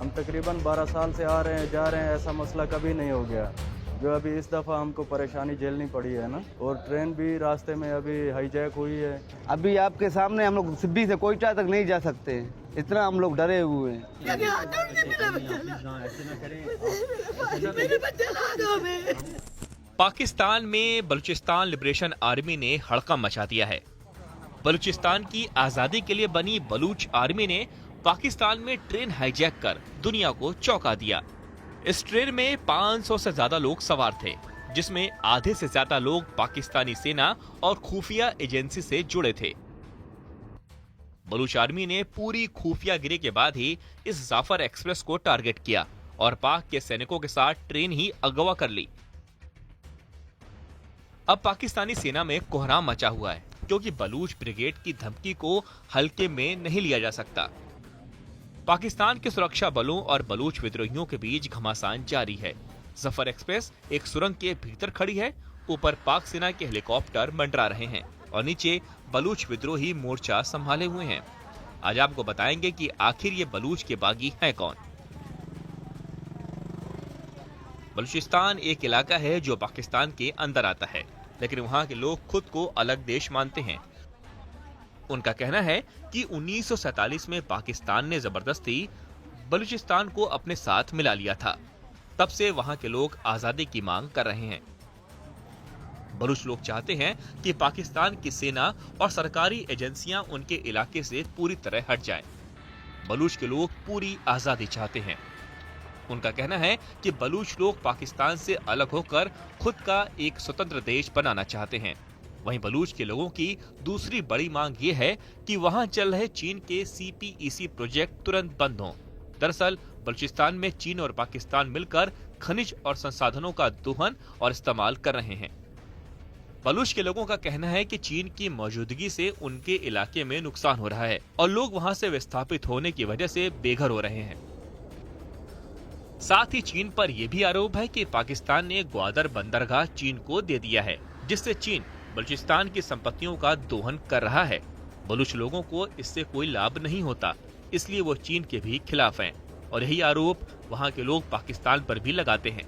हम तकरीबन 12 साल से आ रहे हैं जा रहे हैं, ऐसा मसला कभी नहीं हो गया। जो अभी इस दफ़ा हमको परेशानी झेलनी पड़ी है ना, और ट्रेन भी रास्ते में अभी हाईजैक हुई है। अभी आपके सामने हम लोग सिब्बी से कोयटा तक नहीं जा सकते, इतना हम लोग डरे हुए हैं। पाकिस्तान में बलूचिस्तान लिबरेशन आर्मी ने हड़कंप मचा दिया है। बलूचिस्तान की आजादी के लिए बनी बलूच आर्मी ने पाकिस्तान में ट्रेन हाईजैक कर दुनिया को चौंका दिया। इस ट्रेन में 500 से ज्यादा लोग सवार थे, जिसमें आधे से ज्यादा लोग पाकिस्तानी सेना और खुफिया एजेंसी से जुड़े थे। बलूच आर्मी ने पूरी खुफियागिरी के बाद ही इस जाफर एक्सप्रेस को टारगेट किया और पाक के सैनिकों के साथ ट्रेन ही अगवा कर ली। अब पाकिस्तानी सेना में कोहराम मचा हुआ है, क्योंकि बलूच ब्रिगेड की धमकी को हल्के में नहीं लिया जा सकता। पाकिस्तान के सुरक्षा बलों और बलूच विद्रोहियों के बीच घमासान जारी है। जफर एक्सप्रेस एक सुरंग के भीतर खड़ी है, ऊपर पाक सेना के हेलीकॉप्टर मंडरा रहे हैं और नीचे बलूच विद्रोही मोर्चा संभाले हुए हैं। आज आपको बताएंगे कि आखिर ये बलूच के बागी हैं कौन। बलूचिस्तान एक इलाका है जो पाकिस्तान के अंदर आता है, लेकिन वहां के लोग खुद को अलग देश मानते हैं। उनका कहना है कि 1947 में पाकिस्तान ने जबरदस्ती बलूचिस्तान को अपने साथ मिला लिया था। तब से वहां के लोग आजादी की मांग कर रहे हैं। बलूच लोग चाहते हैं कि पाकिस्तान की सेना और सरकारी एजेंसियां उनके इलाके से पूरी तरह हट जाएं। बलूच के लोग पूरी आजादी चाहते हैं। उनका कहना है कि बलूच लोग पाकिस्तान से अलग होकर खुद का एक स्वतंत्र देश बनाना चाहते हैं। वहीं बलूच के लोगों की दूसरी बड़ी मांग ये है कि वहां चल रहे चीन के CPEC प्रोजेक्ट तुरंत बंद हों। दरअसल बलूचिस्तान में चीन और पाकिस्तान मिलकर खनिज और संसाधनों का दोहन और इस्तेमाल कर रहे हैं। बलूच के लोगों का कहना है कि चीन की मौजूदगी से उनके इलाके में नुकसान हो रहा है और लोग वहां से विस्थापित होने की वजह से बेघर हो रहे हैं। साथ ही चीन पर यह भी आरोप है कि पाकिस्तान ने ग्वादर बंदरगाह चीन को दे दिया है, जिससे चीन बलूचिस्तान की संपत्तियों का दोहन कर रहा है। बलूच लोगों को इससे कोई लाभ नहीं होता, इसलिए वो चीन के भी खिलाफ हैं और यही आरोप वहां के लोग पाकिस्तान पर भी लगाते हैं।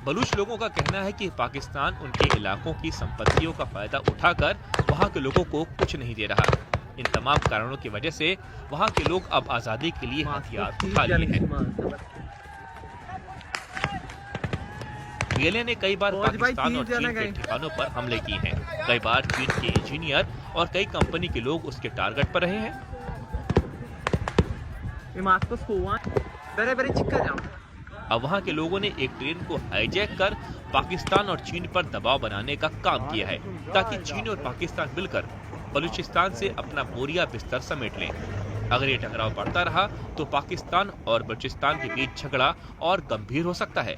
बलूच लोगों का कहना है कि पाकिस्तान उनके इलाकों की संपत्तियों का फायदा उठाकर वहां के लोगों को कुछ नहीं दे रहा। इन तमाम कारणों की वजह से वहां के लोग अब आजादी के लिए हथियार उठा लिए हैं। BLA ने कई बार पाकिस्तान और चीन के ठिकानों पर हमले किए हैं। कई बार चीन के इंजीनियर और कई कंपनी के लोग उसके टारगेट पर रहे हैं। अब वहां के लोगों ने एक ट्रेन को हाईजैक कर पाकिस्तान और चीन पर दबाव बनाने का काम किया है, ताकि चीन और पाकिस्तान मिलकर बलूचिस्तान से अपना बोरिया बिस्तर समेट लें। अगर ये टकराव बढ़ता रहा तो पाकिस्तान और बलूचिस्तान के बीच झगड़ा और गंभीर हो सकता है।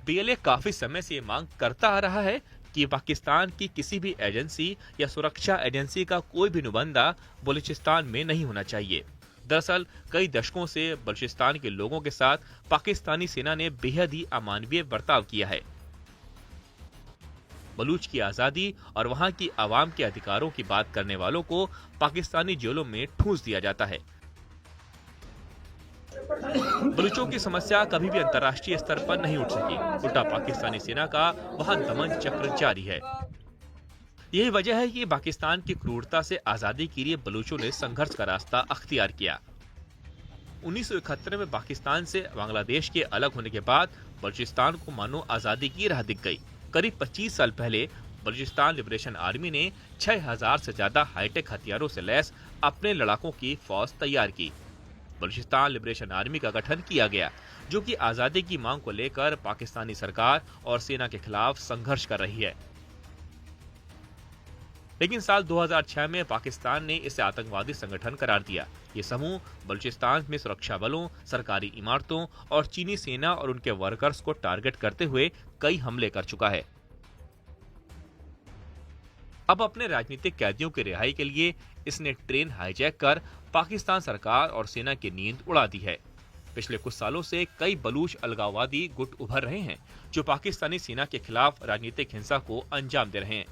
BLA काफी समय से ये मांग करता आ रहा है कि पाकिस्तान की किसी भी एजेंसी या सुरक्षा एजेंसी का कोई भी नुमाइंदा बलूचिस्तान में नहीं होना चाहिए। दरअसल कई दशकों से बलूचिस्तान के लोगों के साथ पाकिस्तानी सेना ने बेहद ही अमानवीय बर्ताव किया है। बलूच की आजादी और वहां की आवाम के अधिकारों की बात करने वालों को पाकिस्तानी जेलों में ठूंस दिया जाता है। बलूचों की समस्या कभी भी अंतर्राष्ट्रीय स्तर पर नहीं उठ सकी। उल्टा पाकिस्तानी सेना का वहां दमन चक्र जारी है। यही वजह है कि पाकिस्तान की क्रूरता से आजादी के लिए बलूचों ने संघर्ष का रास्ता अख्तियार किया। 1971 में पाकिस्तान से बांग्लादेश के अलग होने के बाद बलूचिस्तान को मानो आजादी की राह दिख गई। करीब 25 साल पहले बलूचिस्तान लिबरेशन आर्मी ने 6000 से ज्यादा हाईटेक हथियारों से लैस अपने लड़ाकों की फौज तैयार की। बलूचिस्तान लिबरेशन आर्मी का गठन किया गया, जो कि आजादी की मांग को लेकर पाकिस्तानी सरकार और सेना के खिलाफ संघर्ष कर रही है। लेकिन साल 2006 में पाकिस्तान ने इसे आतंकवादी संगठन करार दिया। ये समूह बलूचिस्तान में सुरक्षा बलों, सरकारी इमारतों और चीनी सेना और उनके वर्कर्स को टारगेट करते हुए कई हमले कर चुका है। अब अपने राजनीतिक कैदियों की रिहाई के लिए इसने ट्रेन हाईजैक कर पाकिस्तान सरकार और सेना की नींद उड़ा दी है। पिछले कुछ सालों से कई बलूच अलगाववादी गुट उभर रहे हैं, जो पाकिस्तानी सेना के खिलाफ राजनीतिक हिंसा को अंजाम दे रहे हैं।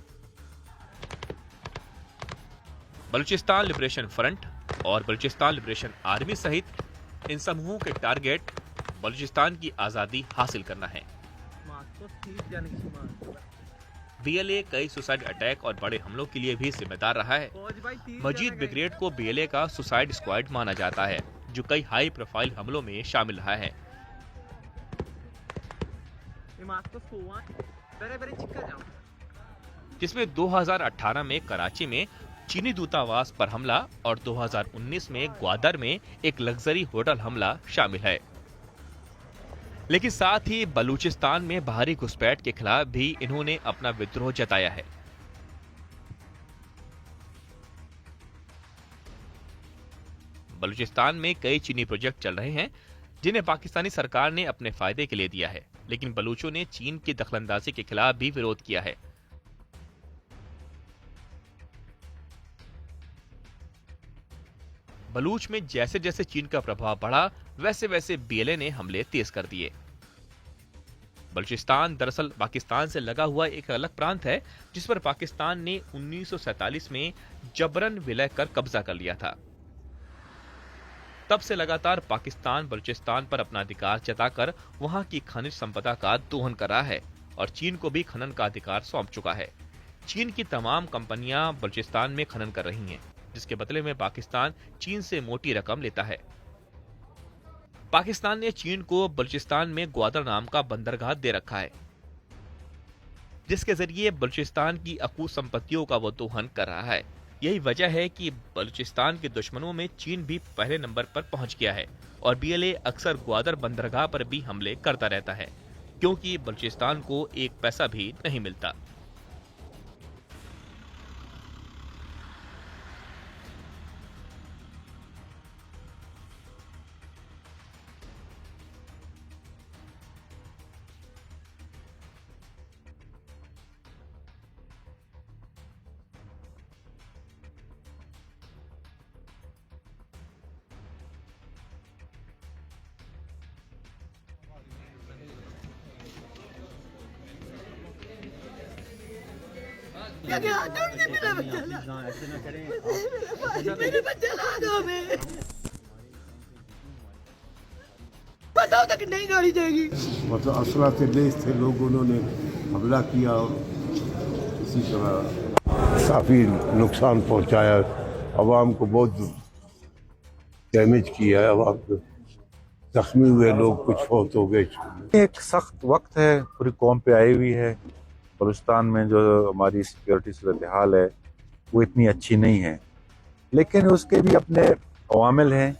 बलूचिस्तान लिबरेशन फ्रंट और बलूचिस्तान लिबरेशन आर्मी सहित इन समूहों के टारगेट बलूचिस्तान की आजादी हासिल करना है। बीएलए कई सुसाइड अटैक और बड़े हमलों के लिए भी जिम्मेदार रहा है। मजीद ब्रिगेड को बीएलए का सुसाइड स्क्वाड माना जाता है, जो कई हाई प्रोफाइल हमलों में शामिल रहा है। जिसमें 2018 में कराची में चीनी दूतावास पर हमला और 2019 में ग्वादर में एक लग्जरी होटल हमला शामिल है। लेकिन साथ ही बलूचिस्तान में बाहरी घुसपैठ के खिलाफ भी इन्होंने अपना विद्रोह जताया है। बलूचिस्तान में कई चीनी प्रोजेक्ट चल रहे हैं, जिन्हें पाकिस्तानी सरकार ने अपने फायदे के लिए दिया है, लेकिन बलूचों ने चीन की दखलंदाजी के खिलाफ भी विरोध किया है। बलूच में जैसे जैसे चीन का प्रभाव बढ़ा, वैसे वैसे बीएलए ने हमले तेज कर दिए। बलूचिस्तान दरअसल पाकिस्तान से लगा हुआ एक अलग प्रांत है, जिस पर पाकिस्तान ने 1947 में जबरन विलय कर कब्जा कर लिया था। तब से लगातार पाकिस्तान बलूचिस्तान पर अपना अधिकार जताकर वहां की खनिज संपदा का दोहन कर रहा है और चीन को भी खनन का अधिकार सौंप चुका है। चीन की तमाम कंपनियां बलूचिस्तान में खनन कर रही हैं, जिसके बदले में पाकिस्तान चीन से मोटी रकम लेता है। पाकिस्तान ने चीन को बलूचिस्तान में ग्वादर नाम का बंदरगाह दे रखा है, जिसके जरिए बलूचिस्तान की अकूत संपत्तियों का वो दोहन कर रहा है। यही वजह है कि बलूचिस्तान के दुश्मनों में चीन भी पहले नंबर पर पहुंच गया है और बीएलए अक्सर ग्वादर बंदरगाह पर भी हमले करता रहता है, क्योंकि बलूचिस्तान को एक पैसा भी नहीं मिलता। मेरे बच्चे ला दो, बताओ तक नहीं गाड़ी जाएगी। मतलब असला से लेस थे लोग, उन्होंने हमला किया और इसी तरह काफ़ी नुकसान पहुंचाया, आवाम को बहुत डैमेज किया है, आवाम को जख्मी हुए लोग कुछ फौत हो गए। एक सख्त वक्त है, पूरी कौम पे आई हुई है। बलूचिस्तान में जो हमारी सिक्योरिटी सूरत हाल है वो इतनी अच्छी नहीं है, लेकिन उसके भी अपने अवामिल हैं।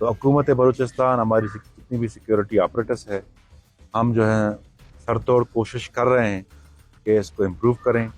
तो हुकूमत बलूचिस्तान, हमारी जितनी भी सिक्योरिटी ऑपरेटर्स है, हम जो है सरतोड़ कोशिश कर रहे हैं कि इसको इम्प्रूव करें।